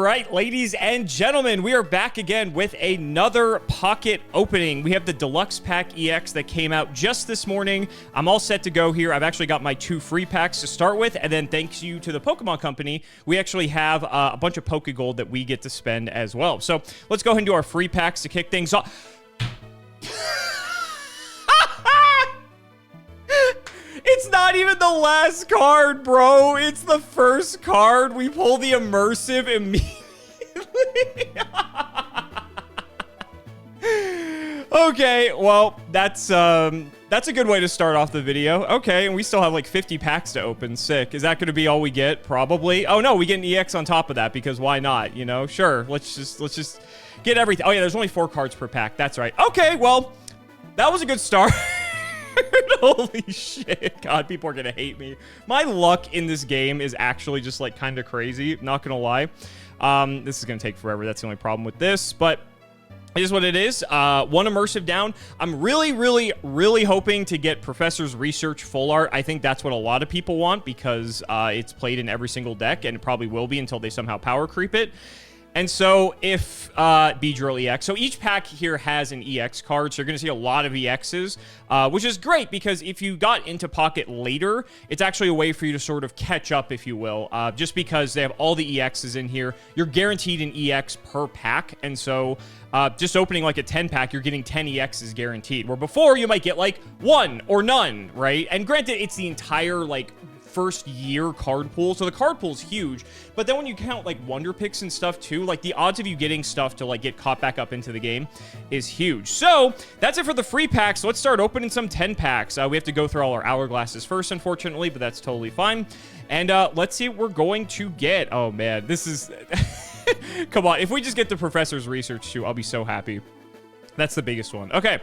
right, ladies and gentlemen, we are back again with another Pocket opening. We have the Deluxe Pack EX that came out just this morning. I'm all set to go here. I've actually got my 2 free packs to start with, and then thanks you to the Pokemon Company, we actually have a bunch of Pokegold that we get to spend as well. So let's go ahead and do our free packs to kick things off. It's not even the last card, bro. It's the first card. We pull the immersive immediately. Okay, well, that's a good way to start off the video. Okay, and we still have like 50 packs to open. Sick. Is that going to be all we get? Probably. Oh no, we get an EX on top of that because why not? You know, sure. Let's just get everything. Oh yeah, there's only 4 cards per pack. That's right. Okay, well, that was a good start. Holy shit. God, people are gonna hate me. My luck in this game is actually just like kind of crazy, not gonna lie. This is gonna take forever. That's the only problem with this, but it is what it is. 1 immersive down. I'm really hoping to get Professor's Research full art. I think that's what a lot of people want because it's played in every single deck, and it probably will be until they somehow power creep it. And so if Beedrill EX, so each pack here has an EX card, so you're going to see a lot of EXs, which is great because if you got into Pocket later, it's actually a way for you to sort of catch up, if you will, just because they have all the EXs in here. You're guaranteed an EX per pack, and so just opening like a 10-pack, you're getting 10 EXs guaranteed, where before you might get like 1 or none, right? And granted, it's the entire like first year card pool, so the card pool is huge, but then when you count like wonder picks and stuff too, like the odds of you getting stuff to like get caught back up into the game is huge. So that's it for the free packs. So let's start opening some 10 packs. We have to go through all our hourglasses first, unfortunately, but that's totally fine. And let's see what we're going to get. Oh man, this is come on, if we just get the Professor's Research too, I'll be so happy. That's the biggest one. Okay.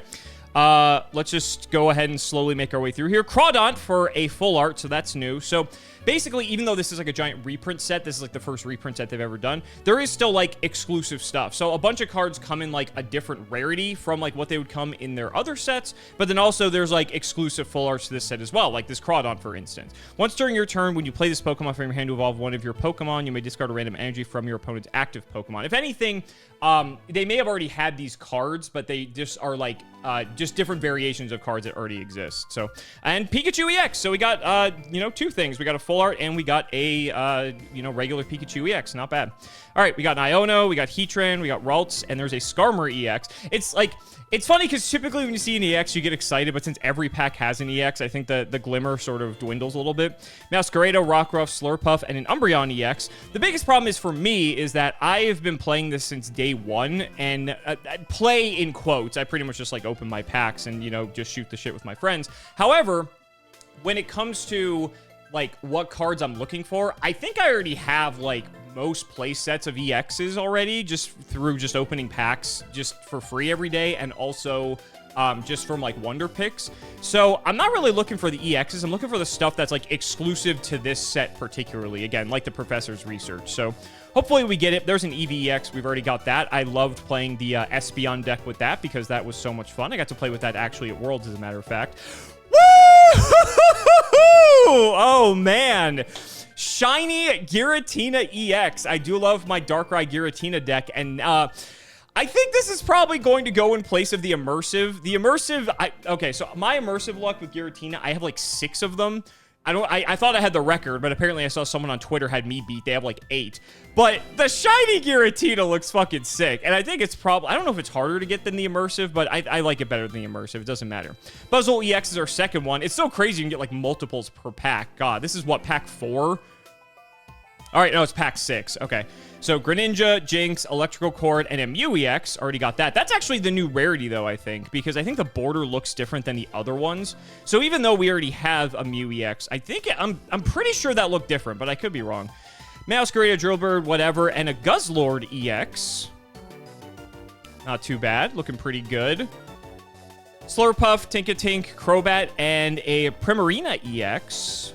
Let's just go ahead and slowly make our way through here. Crawdont for a full art, so that's new. So basically, even though this is like a giant reprint set, this is like the first reprint set they've ever done, there is still like exclusive stuff. So a bunch of cards come in like a different rarity from like what they would come in their other sets, but then also there's like exclusive full arts to this set as well, like this Crawdont, for instance. Once during your turn, when you play this Pokemon from your hand to evolve one of your Pokemon, you may discard a random energy from your opponent's active Pokemon. If anything, they may have already had these cards, but they just are like just different variations of cards that already exist. So, and Pikachu EX. So we got, you know, 2 things. We got a full art and we got a, you know, regular Pikachu EX. Not bad. All right, we got an Iono, we got Heatran, we got Ralts, and there's a Skarmory EX. It's like, it's funny because typically when you see an EX, you get excited, but since every pack has an EX, I think the glimmer sort of dwindles a little bit. Masquerado, Rockruff, Slurpuff, and an Umbreon EX. The biggest problem is for me is that I have been playing this since day 1, and play in quotes. I pretty much just like open my packs and, you know, just shoot the shit with my friends. However, when it comes to like what cards I'm looking for, I think I already have like most play sets of EXs already, just through just opening packs just for free every day, and also just from like wonder picks. So I'm not really looking for the EXs. I'm looking for the stuff that's like exclusive to this set particularly, again, like the Professor's Research. So hopefully we get it. There's an EVEX. We've already got that. I loved playing the Espeon deck with that because that was so much fun. I got to play with that actually at Worlds, as a matter of fact. Woo! Oh man, shiny Giratina EX. I do love my Darkrai Giratina deck, and I think this is probably going to go in place of the immersive. The immersive, okay, so my immersive luck with Giratina, I have like 6 of them. I thought I had the record, but apparently I saw someone on Twitter had me beat. They have like 8. But the shiny Giratina looks fucking sick. And I think it's probably, I don't know if it's harder to get than the immersive, but I like it better than the immersive. It doesn't matter. Buzzle EX is our second one. It's so crazy you can get like multiples per pack. God, this is what, pack 4? All right, no, it's pack 6. Okay. So Greninja, Jinx, Electrical Cord, and Mew EX. Already got that. That's actually the new rarity, though, I think, because I think the border looks different than the other ones. So even though we already have a Mew EX, I think I'm pretty sure that looked different, but I could be wrong. Masquerade, Drillbird, whatever, and a Guzzlord EX. Not too bad. Looking pretty good. Slurpuff, Tinkatink, Crobat, and a Primarina EX.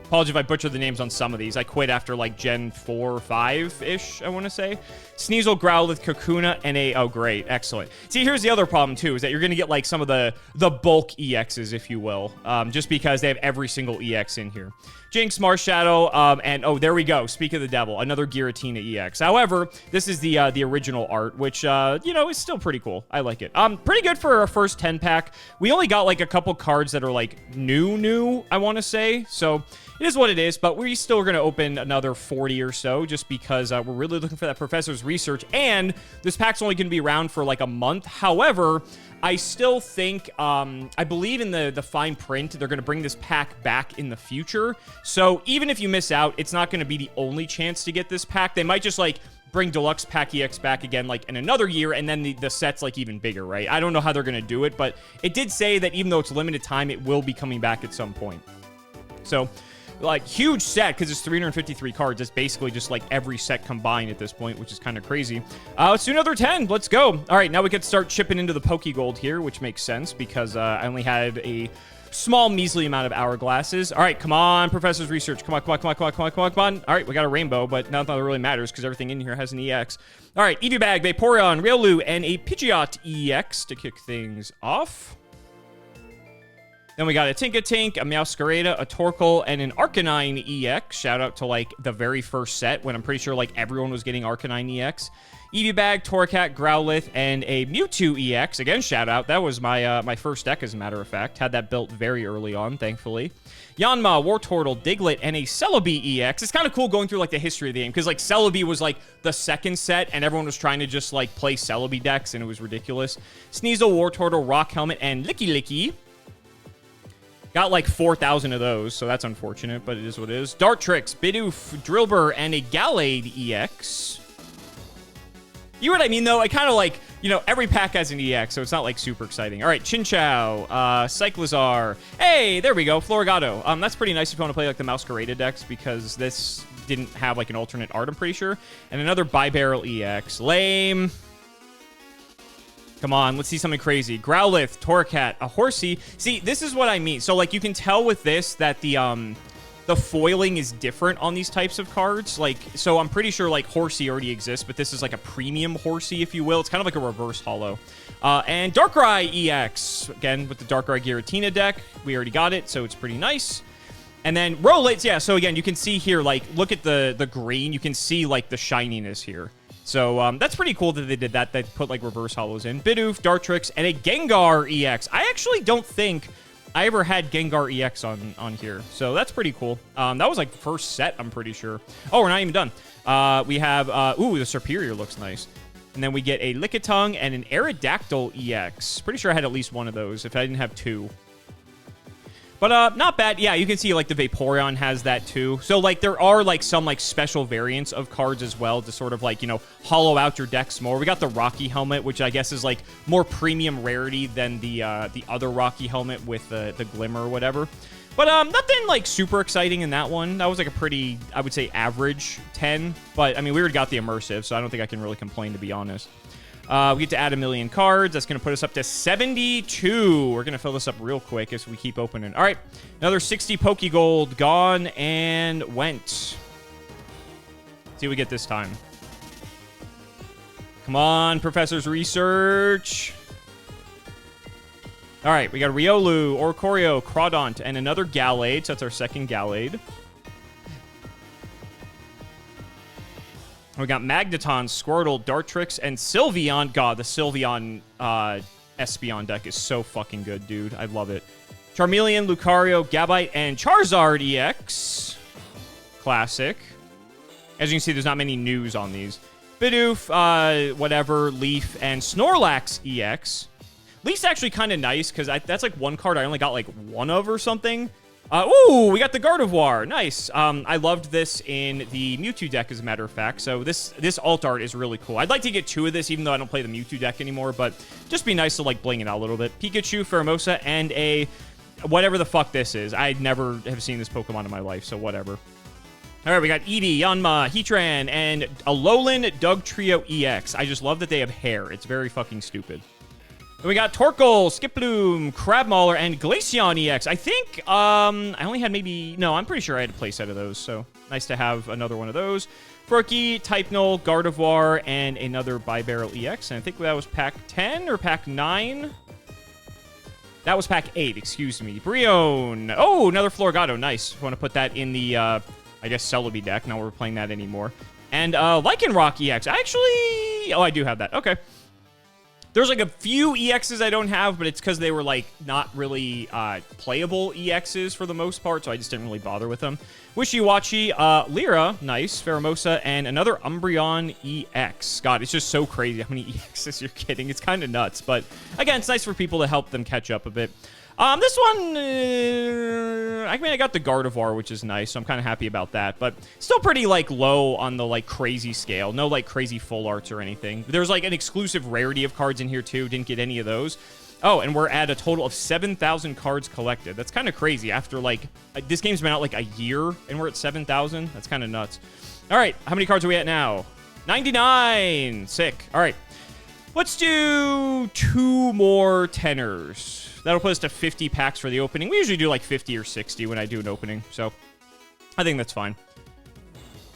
Apologies if I butchered the names on some of these. I quit after like Gen 4 or 5-ish, I want to say. Sneasel, Growlithe, Kakuna, and a... Oh, great. Excellent. See, here's the other problem, too, is that you're going to get like some of the bulk EXs, if you will, just because they have every single EX in here. Jinx, Marshadow, and oh, there we go. Speak of the devil, another Giratina EX. However, this is the original art, which, you know, is still pretty cool. I like it. Pretty good for our first 10-pack. We only got, like, a couple cards that are, like, new, I want to say. So, it is what it is, but we still are going to open another 40 or so, just because we're really looking for that Professor's Research, and this pack's only going to be around for, like, a month. However, I still think, I believe in the fine print, they're going to bring this pack back in the future. So even if you miss out, it's not going to be the only chance to get this pack. They might just, like, bring Deluxe Pack EX back again, like, in another year, and then the set's, like, even bigger, right? I don't know how they're going to do it, but it did say that even though it's limited time, it will be coming back at some point. So, like, huge set, because it's 353 cards. It's basically just, like, every set combined at this point, which is kind of crazy. Let's do another 10. Let's go. All right, now we can start chipping into the Pokegold here, which makes sense, because I only had a small, measly amount of hourglasses. All right, come on, Professor's Research. Come on, come on, come on, come on, come on, come on, come on. All right, we got a rainbow, but not that it really matters, because everything in here has an EX. All right, Eevee Bag, Vaporeon, Riolu, and a Pidgeot EX to kick things off. Then we got a Tinkatink, a Meowscarada, a Torkoal, and an Arcanine EX. Shout out to, like, the very first set when I'm pretty sure, like, everyone was getting Arcanine EX. Eevee Bag, Torracat, Growlithe, and a Mewtwo EX. Again, shout out. That was my my first deck, as a matter of fact. Had that built very early on, thankfully. Yanma, Wartortle, Diglett, and a Celebi EX. It's kind of cool going through, like, the history of the game, because, like, Celebi was, like, the second set, and everyone was trying to just, like, play Celebi decks, and it was ridiculous. Sneasel, Wartortle, Rock Helmet, and Licky. Got like 4,000 of those, so that's unfortunate, but it is what it is. Dartrix, Bidoof, Drillbur, and a Gallade EX. You know what I mean, though? I kind of like, you know, every pack has an EX, so it's not like super exciting. All right, Chinchou, Cyclizar. Hey, there we go, Florigato. That's pretty nice if you want to play like the Meowscarada decks, because this didn't have like an alternate art, I'm pretty sure. And another Bibarrel EX. Lame. Come on, let's see something crazy. Growlithe, Torracat, a Horsey. See, this is what I mean. So, like, you can tell with this that the foiling is different on these types of cards. Like, so I'm pretty sure, like, Horsey already exists, but this is, like, a premium Horsey, if you will. It's kind of like a reverse holo. And Darkrai EX. Again, with the Darkrai Giratina deck. We already got it, so it's pretty nice. And then Rowlet, yeah, so again, you can see here, like, look at the green. You can see, like, the shininess here. So, that's pretty cool that they did that. They put, like, reverse holos in. Bidoof, Dartrix, and a Gengar EX. I actually don't think I ever had Gengar EX on here. So, that's pretty cool. That was, like, first set, I'm pretty sure. Oh, we're not even done. We have, ooh, the Superior looks nice. And then we get a Lickitung and an Aerodactyl EX. Pretty sure I had at least one of those, if I didn't have two. But, not bad. Yeah, you can see, like, the Vaporeon has that, too. So, like, there are, like, some, like, special variants of cards as well to sort of, like, you know, hollow out your decks more. We got the Rocky Helmet, which I guess is, like, more premium rarity than the other Rocky Helmet with the Glimmer or whatever. But, nothing, like, super exciting in that one. That was, like, a pretty, I would say, average 10. But, I mean, we already got the Immersive, so I don't think I can really complain, to be honest. We get to add 1,000,000 cards. That's going to put us up to 72. We're going to fill this up real quick as we keep opening. All right. Another 60 Pokegold gone and went. Let's see what we get this time. Come on, Professor's Research. All right. We got Riolu, Oricorio, Crawdaunt, and another Gallade. So that's our second Gallade. We got Magneton, Squirtle, Dartrix, and Sylveon. God, the Sylveon Espeon deck is so fucking good, dude. I love it. Charmeleon, Lucario, Gabite, and Charizard EX. Classic. As you can see, there's not many news on these. Bidoof, whatever, Leaf, and Snorlax EX. Leaf's actually kind of nice, because that's like one card I only got like one of or something. Ooh, we got the Gardevoir. Nice. I loved this in the Mewtwo deck, as a matter of fact. So this alt art is really cool. I'd like to get two of this, even though I don't play the Mewtwo deck anymore. But just be nice to, like, bling it out a little bit. Pikachu, Pheromosa, and a whatever the fuck this is. I never have seen this Pokemon in my life, so whatever. All right, we got Eevee, Yanma, Heatran, and a Alolan Dugtrio EX. I just love that they have hair. It's very fucking stupid. Then we got Torkoal, Skiploom, Crabmauler, and Glaceon EX. I think I only had maybe... No, I'm pretty sure I had a playset of those, so nice to have another one of those. Froakie, Typenol, Gardevoir, and another Bibarrel EX. And I think that was pack 10 or pack 9. That was pack 8, excuse me. Brion. Oh, another Floragato. Nice. Want to put that in the, I guess, Celebi deck. Not we're playing that anymore. And Lycanroc EX. Actually, oh, I do have that. Okay. There's like a few EXs I don't have, but it's because they were like not really playable EXs for the most part, so I just didn't really bother with them. Wishy-Washy, Lyra, nice, Pheromosa, and another Umbreon EX. God, it's just so crazy how many EXs you're getting. It's kind of nuts, but again, it's nice for people to help them catch up a bit. This one, I mean, I got the Gardevoir, which is nice, so I'm kind of happy about that, but still pretty, like, low on the, like, crazy scale. No, like, crazy full arts or anything. There's, like, an exclusive rarity of cards in here, too. Didn't get any of those. Oh, and we're at a total of 7,000 cards collected. That's kind of crazy after, like, this game's been out, like, a year, and we're at 7,000. That's kind of nuts. All right, how many cards are we at now? 99! Sick. All right. Let's do 2 more tenors. That'll put us to 50 packs for the opening. We usually do like 50 or 60 when I do an opening, so I think that's fine.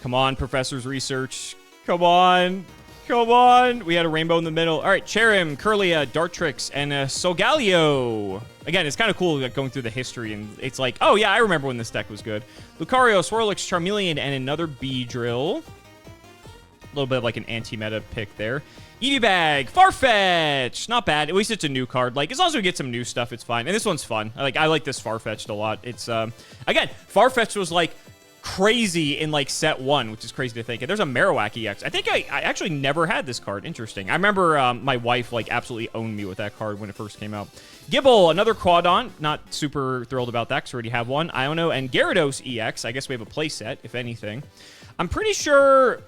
Come on, Professor's Research. Come on. Come on. We had a rainbow in the middle. All right, Cherim, Curlia, Dartrix, and Solgaleo. Again, it's kind of cool going through the history, and it's like, oh, yeah, I remember when this deck was good. Lucario, Swirlix, Charmeleon, and another Beedrill. A little bit of like an anti-meta pick there. Eevee Bag, Farfetch, not bad. At least it's a new card. Like, as long as we get some new stuff, it's fine. And this one's fun. I like this Farfetch'd a lot. It's, again, Farfetch was, like, crazy in, like, set 1, which is crazy to think. And there's a Marowak EX. I think I actually never had this card. Interesting. I remember my wife, like, absolutely owned me with that card when it first came out. Gible, another Quaddon. Not super thrilled about that because we already have one. Iono and Gyarados EX. I guess we have a playset, if anything. I'm pretty sure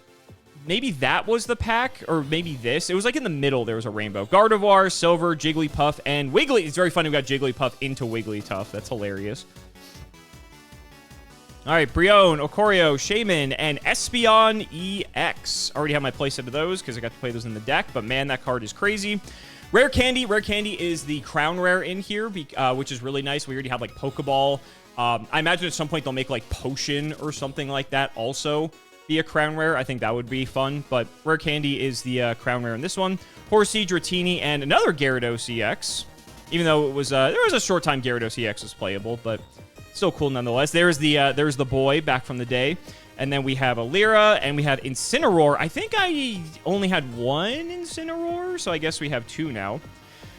maybe that was the pack, or maybe this. It was like in the middle, there was a rainbow. Gardevoir, Silver, Jigglypuff, and Wiggly. It's very funny we got Jigglypuff into Wigglytuff. That's hilarious. All right, Brion, Okorio, Shaman, and Espeon EX. Already have my playset of those because I got to play those in the deck, but man, that card is crazy. Rare Candy. Rare Candy is the crown rare in here, which is really nice. We already have like Pokeball. I imagine at some point they'll make like Potion or something like that also be a crown rare. I think that would be fun, but Rare Candy is the crown rare in this one. Horsey, Dratini, and another Gyarados EX. Even though it was there was a short time Gyarados EX was playable, but still cool nonetheless. There's the boy back from the day, and then we have a Lyra, and we have Incineroar. I think I only had one Incineroar, so I guess we have 2 now.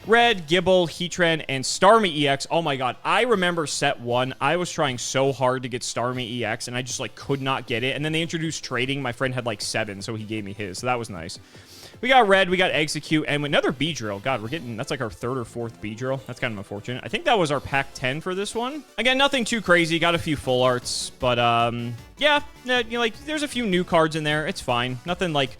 Red, Gible, Heatran, and Starmie EX. Oh my god, I remember set 1. I was trying so hard to get Starmie EX, and I just, like, could not get it. And then they introduced trading. My friend had, like, 7, so he gave me his. So that was nice. We got Red, we got Execute, and another Beedrill. God, we're getting, that's like our 3rd or 4th Beedrill. That's kind of unfortunate. I think that was our pack 10 for this one. Again, nothing too crazy. Got a few full arts, but, yeah, you know, like, there's a few new cards in there. It's fine. Nothing, like,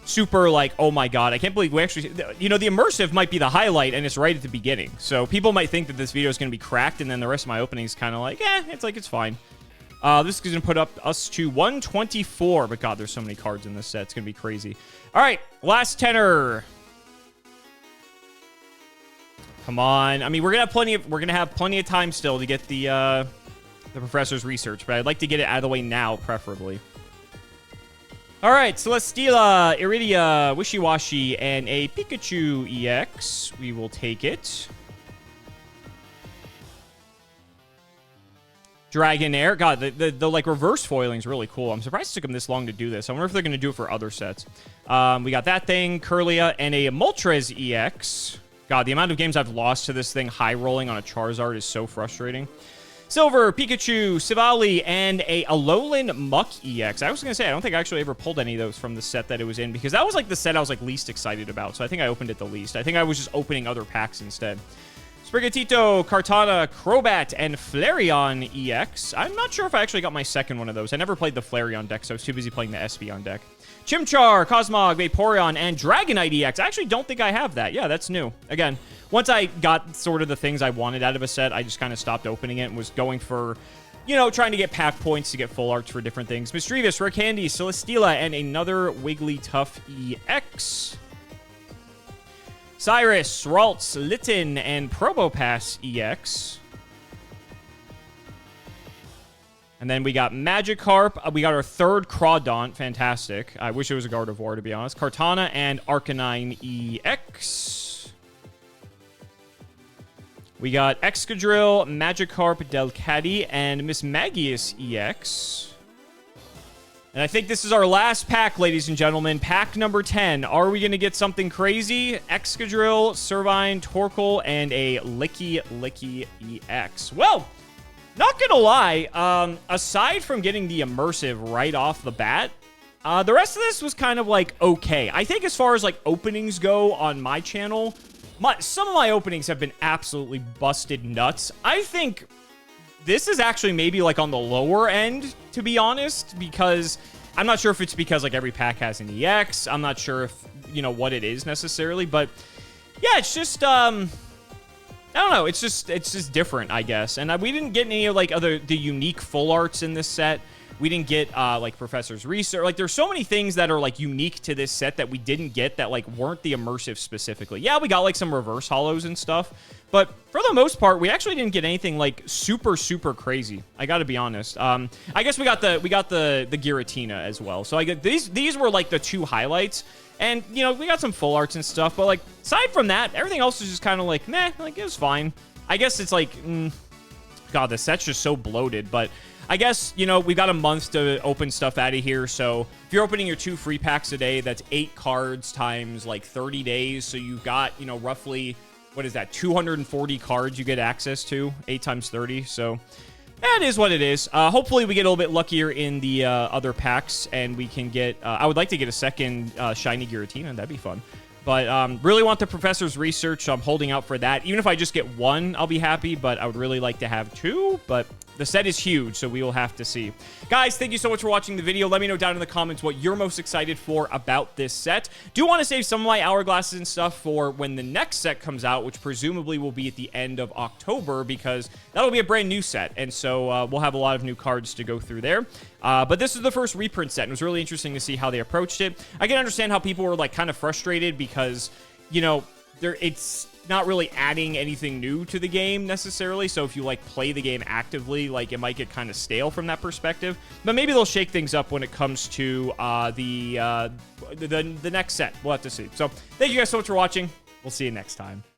super, like, oh my god, I can't believe we actually, you know, the immersive might be the highlight, and it's right at the beginning. So people might think that this video is going to be cracked, and then the rest of my opening is kind of like, it's fine. This is going to put up us to 124, but god, there's so many cards in this set. It's going to be crazy. All right, last tenor. Come on. I mean, we're going to have plenty of time still to get the Professor's Research, but I'd like to get it out of the way now, preferably. All right, Celesteela, Iridia, Wishy-Washy, and a Pikachu EX. We will take it. Dragonair. God, the like, reverse foiling is really cool. I'm surprised it took them this long to do this. I wonder if they're going to do it for other sets. We got that thing, Curlia, and a Moltres EX. God, the amount of games I've lost to this thing high-rolling on a Charizard is so frustrating. Silver, Pikachu, Sivali, and a Alolan Muck EX. I was going to say, I don't think I actually ever pulled any of those from the set that it was in, because that was like the set I was like least excited about, so I think I opened it the least. I think I was just opening other packs instead. Sprigatito, Kartana, Crobat, and Flareon EX. I'm not sure if I actually got my second one of those. I never played the Flareon deck, so I was too busy playing the Espeon deck. Chimchar, Cosmog, Vaporeon, and Dragonite EX. I actually don't think I have that. Yeah, that's new. Again, once I got sort of the things I wanted out of a set, I just kind of stopped opening it and was going for, you know, trying to get pack points to get full arts for different things. Misdreavus, Rare Candy, Celesteela, and another Wigglytuff EX. Cyrus, Ralts, Litten, and Probopass EX. And then we got Magikarp. We got our 3rd Crawdaunt. Fantastic. I wish it was a Gardevoir, to be honest. Kartana and Arcanine EX. We got Excadrill, Magikarp, Delcatty, and Miss Magius EX. And I think this is our last pack, ladies and gentlemen. Pack number 10. Are we going to get something crazy? Excadrill, Servine, Torkoal, and a Licky EX. Well, not going to lie. Aside from getting the immersive right off the bat, the rest of this was kind of like okay. I think as far as like openings go on my channel, some of my openings have been absolutely busted nuts. I think this is actually maybe like on the lower end, to be honest, because I'm not sure if it's because like every pack has an EX. I'm not sure if, you know, what it is necessarily, but yeah, it's just, I don't know. It's just different, I guess. And we didn't get any of like the unique full arts in this set. We didn't get like Professor's Research. Like there's so many things that are like unique to this set that we didn't get that like weren't the immersive specifically. Yeah, we got like some reverse holos and stuff, but for the most part, we actually didn't get anything like super crazy. I got to be honest. I guess we got the Giratina as well. So I get these were like the two highlights. And, you know, we got some full arts and stuff, but like aside from that, everything else is just kind of like meh, like it was fine. I guess it's like God, the set's just so bloated, but I guess, you know, we got a month to open stuff out of here, so if you're opening your 2 free packs a day, that's 8 cards times, like, 30 days, so you've got, you know, roughly, what is that, 240 cards you get access to, 8 times 30, so that is what it is. Hopefully we get a little bit luckier in the other packs, and we can get, I would like to get a second shiny Giratina, that'd be fun. But really want the Professor's Research, so I'm holding out for that. Even if I just get 1, I'll be happy, but I would really like to have 2, but the set is huge, so we will have to see. Guys, thank you so much for watching the video. Let me know down in the comments what you're most excited for about this set. Do want to save some of my hourglasses and stuff for when the next set comes out, which presumably will be at the end of October, because that'll be a brand new set, and so we'll have a lot of new cards to go through there. But this is the first reprint set, and it was really interesting to see how they approached it. I can understand how people were like kind of frustrated because, you know, it's not really adding anything new to the game necessarily. So if you like play the game actively, like it might get kind of stale from that perspective. But maybe they'll shake things up when it comes to the next set. We'll have to see. So thank you guys so much for watching. We'll see you next time.